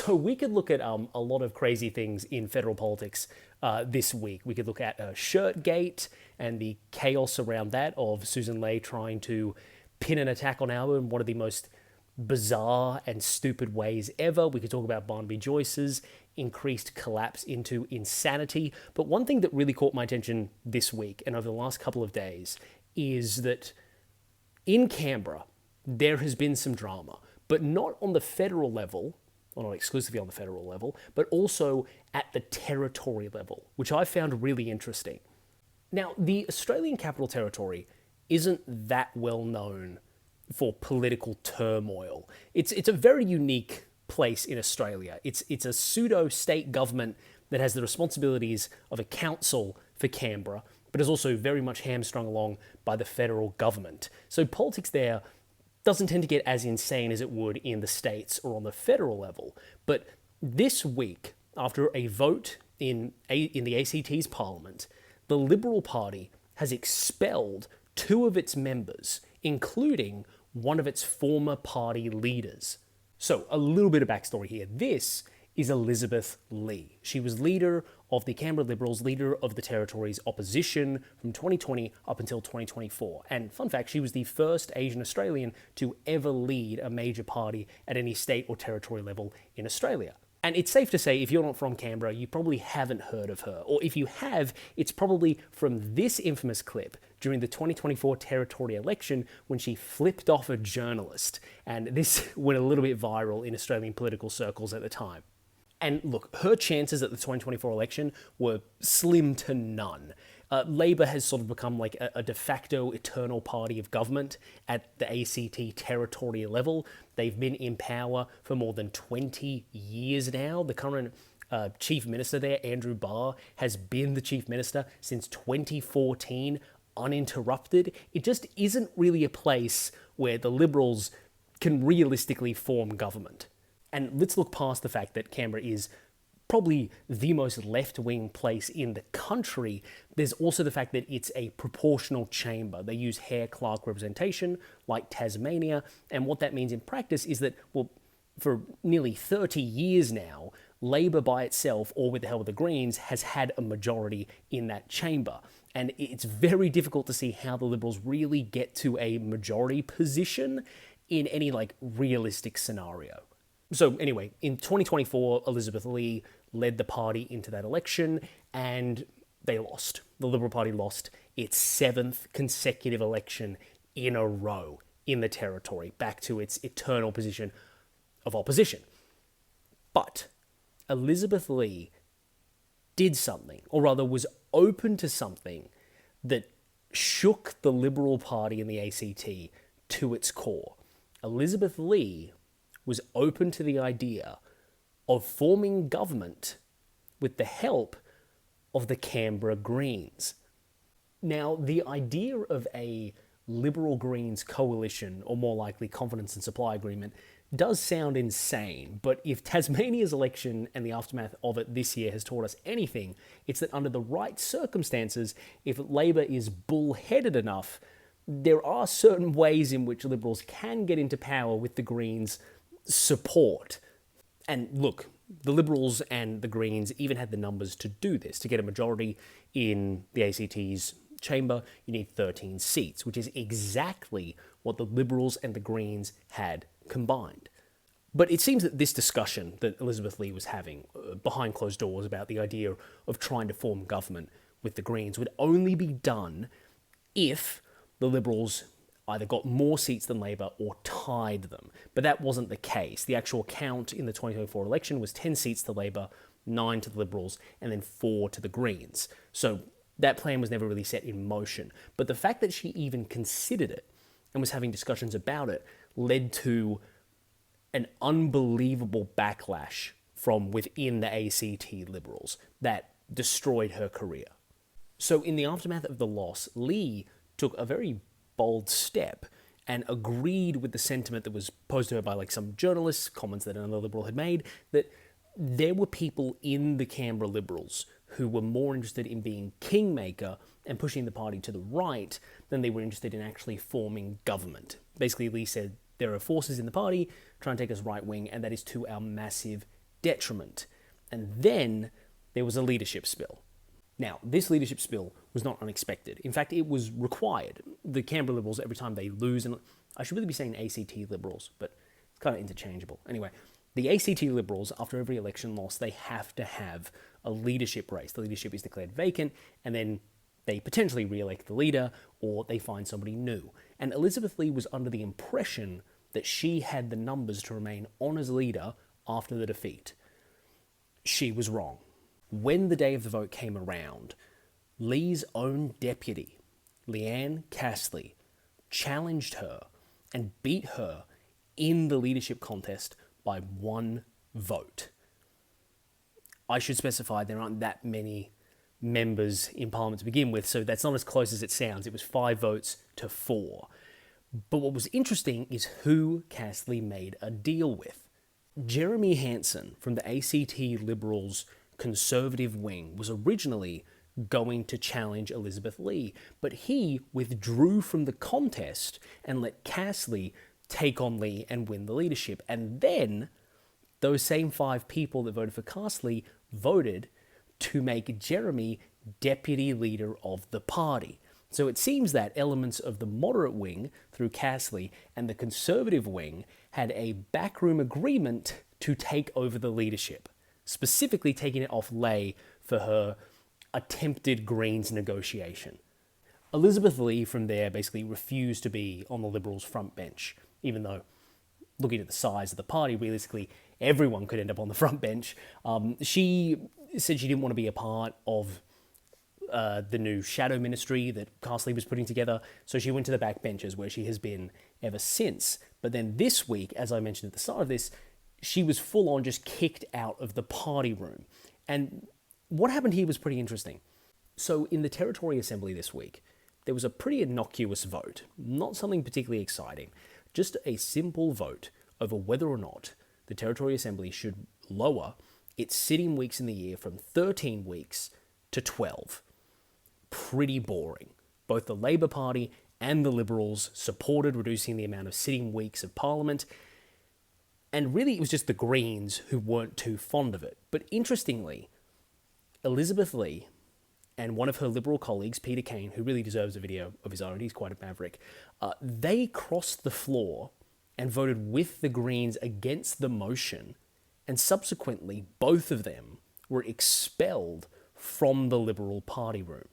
So we could look at a lot of crazy things in federal politics this week. We could look at Shirtgate and the chaos around that of Susan Ley trying to pin an attack on Alba in one of the most bizarre and stupid ways ever. We could talk about Barnaby Joyce's increased collapse into insanity. But one thing that really caught my attention this week and over the last couple of days is that in Canberra, there has been some drama, but not on the federal level, or not exclusively on the federal level, but also at the territory level, which I found really interesting. Now, the Australian Capital Territory isn't that well known for political turmoil. It's a very unique place in Australia. It's a pseudo-state government that has the responsibilities of a council for Canberra, but is also very much hamstrung along by the federal government. So politics there doesn't tend to get as insane as it would in the states or on the federal level. But this week, after a vote in the ACT's parliament, the Liberal Party has expelled two of its members, including one of its former party leaders. So, a little bit of backstory here. This is Elizabeth Lee. She was leader of the Canberra Liberals, leader of the Territory's opposition from 2020 up until 2024. And fun fact, she was the first Asian Australian to ever lead a major party at any state or territory level in Australia. And it's safe to say, if you're not from Canberra, you probably haven't heard of her. Or if you have, it's probably from this infamous clip during the 2024 territory election when she flipped off a journalist. And this went a little bit viral in Australian political circles at the time. And look, her chances at the 2024 election were slim to none. Labor has sort of become like a de facto eternal party of government at the ACT territory level. They've been in power for more than 20 years now. The current chief minister there, Andrew Barr, has been the chief minister since 2014, uninterrupted. It just isn't really a place where the Liberals can realistically form government. And let's look past the fact that Canberra is probably the most left-wing place in the country. There's also the fact that it's a proportional chamber. They use Hare-Clark representation, like Tasmania, and what that means in practice is that, well, for nearly 30 years now, Labor by itself, or with the help of the Greens, has had a majority in that chamber. And it's very difficult to see how the Liberals really get to a majority position in any, realistic scenario. So anyway, in 2024, Elizabeth Lee led the party into that election, and they lost. The Liberal Party lost its 7th consecutive election in a row in the Territory, back to its eternal position of opposition. But Elizabeth Lee did something, or rather was open to something, that shook the Liberal Party in the ACT to its core. Elizabeth Lee was open to the idea of forming government with the help of the Canberra Greens. Now, the idea of a Liberal-Greens coalition, or more likely confidence and supply agreement, does sound insane, but if Tasmania's election and the aftermath of it this year has taught us anything, it's that under the right circumstances, if Labor is bull-headed enough, there are certain ways in which Liberals can get into power with the Greens' support. And look, the Liberals and the Greens even had the numbers to do this. To get a majority in the ACT's chamber, you need 13 seats, which is exactly what the Liberals and the Greens had combined. But it seems that this discussion that Elizabeth Lee was having behind closed doors about the idea of trying to form government with the Greens would only be done if the Liberals either got more seats than Labor or tied them. But that wasn't the case. The actual count in the 2024 election was 10 seats to Labor, 9 to the Liberals, and then 4 to the Greens. So that plan was never really set in motion. But the fact that she even considered it and was having discussions about it led to an unbelievable backlash from within the ACT Liberals that destroyed her career. So in the aftermath of the loss, Lee took a very bold step and agreed with the sentiment that was posed to her by some journalists, comments that another Liberal had made, that there were people in the Canberra Liberals who were more interested in being kingmaker and pushing the party to the right than they were interested in actually forming government. Basically, Lee said, there are forces in the party trying to take us right wing, and that is to our massive detriment. And then there was a leadership spill. Now, this leadership spill was not unexpected. In fact, it was required. The Canberra Liberals, every time they lose, and I should really be saying ACT Liberals, but it's kind of interchangeable. Anyway, the ACT Liberals, after every election loss, they have to have a leadership race. The leadership is declared vacant, and then they potentially re-elect the leader, or they find somebody new. And Elizabeth Lee was under the impression that she had the numbers to remain on as leader after the defeat. She was wrong. When the day of the vote came around, Lee's own deputy, Leanne Castley, challenged her and beat her in the leadership contest by 1 vote. I should specify there aren't that many members in Parliament to begin with, so that's not as close as it sounds. It was 5 votes to 4. But what was interesting is who Castley made a deal with. Jeremy Hanson from the ACT Liberals Conservative wing was originally going to challenge Elizabeth Lee, but he withdrew from the contest and let Castley take on Lee and win the leadership. And then those same 5 people that voted for Castley voted to make Jeremy deputy leader of the party. So it seems that elements of the moderate wing, through Castley, and the conservative wing had a backroom agreement to take over the leadership, specifically taking it off Leigh for her attempted Greens negotiation. Elizabeth Lee from there basically refused to be on the Liberals' front bench, even though, looking at the size of the party, realistically, everyone could end up on the front bench. She said she didn't want to be a part of the new shadow ministry that Castley was putting together, so she went to the back benches where she has been ever since. But then this week, as I mentioned at the start of this, she was full on just kicked out of the party room. And what happened here was pretty interesting. So in the Territory Assembly this week, there was a pretty innocuous vote, not something particularly exciting, just a simple vote over whether or not the Territory Assembly should lower its sitting weeks in the year from 13 weeks to 12. Pretty boring. Both the Labor Party and the Liberals supported reducing the amount of sitting weeks of Parliament, and really it was just the Greens who weren't too fond of it. But interestingly, Elizabeth Lee and one of her Liberal colleagues, Peter Kane, who really deserves a video of his own, he's quite a maverick, they crossed the floor and voted with the Greens against the motion, and subsequently both of them were expelled from the Liberal party room.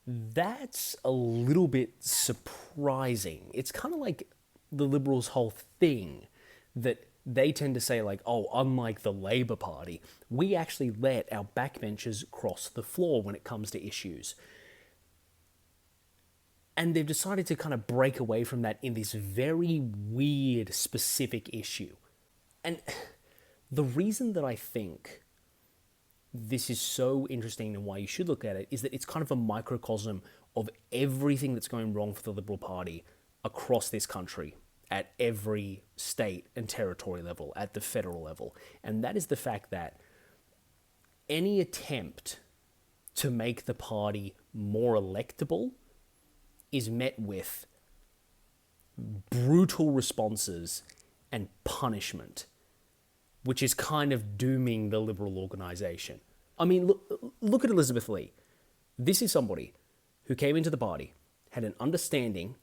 That's a little bit surprising. It's kind of like the Liberals' whole thing that they tend to say like, oh, unlike the Labor Party, we actually let our backbenchers cross the floor when it comes to issues. And they've decided to kind of break away from that in this very weird, specific issue. And the reason that I think this is so interesting and why you should look at it is that it's kind of a microcosm of everything that's going wrong for the Liberal Party across this country at every state and territory level, at the federal level. And that is the fact that any attempt to make the party more electable is met with brutal responses and punishment, which is kind of dooming the Liberal organisation. I mean, look at Elizabeth Lee. This is somebody who came into the party, had an understanding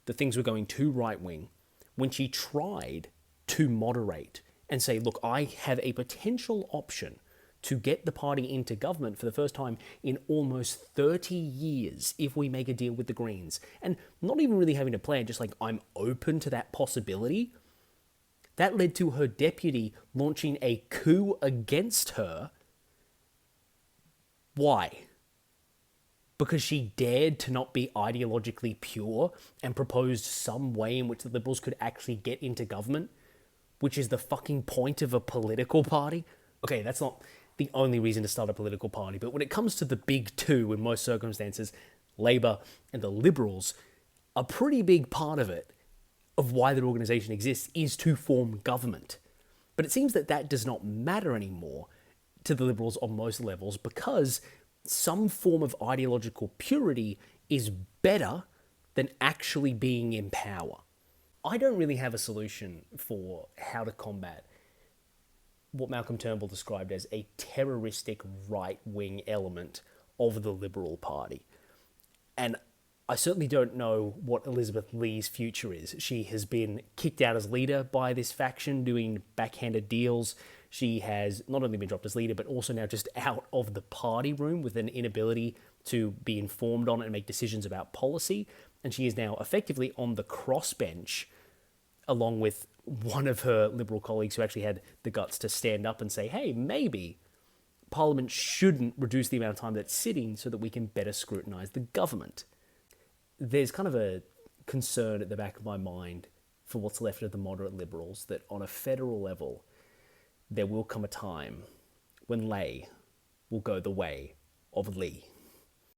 that things were going too right-wing, when she tried to moderate and say, look, I have a potential option to get the party into government for the first time in almost 30 years if we make a deal with the Greens. And not even really having a plan, just like, I'm open to that possibility. That led to her deputy launching a coup against her. Why? Because she dared to not be ideologically pure and proposed some way in which the Liberals could actually get into government, which is the fucking point of a political party. Okay, that's not the only reason to start a political party, but when it comes to the big two in most circumstances, Labor and the Liberals, a pretty big part of it, of why their organisation exists, is to form government. But it seems that that does not matter anymore to the Liberals on most levels, because some form of ideological purity is better than actually being in power. I don't really have a solution for how to combat what Malcolm Turnbull described as a terroristic right-wing element of the Liberal Party. And I certainly don't know what Elizabeth Lee's future is. She has been kicked out as leader by this faction, doing backhanded deals. She has not only been dropped as leader, but also now just out of the party room with an inability to be informed on it and make decisions about policy. And she is now effectively on the crossbench, along with one of her Liberal colleagues who actually had the guts to stand up and say, hey, maybe Parliament shouldn't reduce the amount of time that it's sitting so that we can better scrutinise the government. There's kind of a concern at the back of my mind for what's left of the moderate Liberals that on a federal level, there will come a time when Ley will go the way of Lee.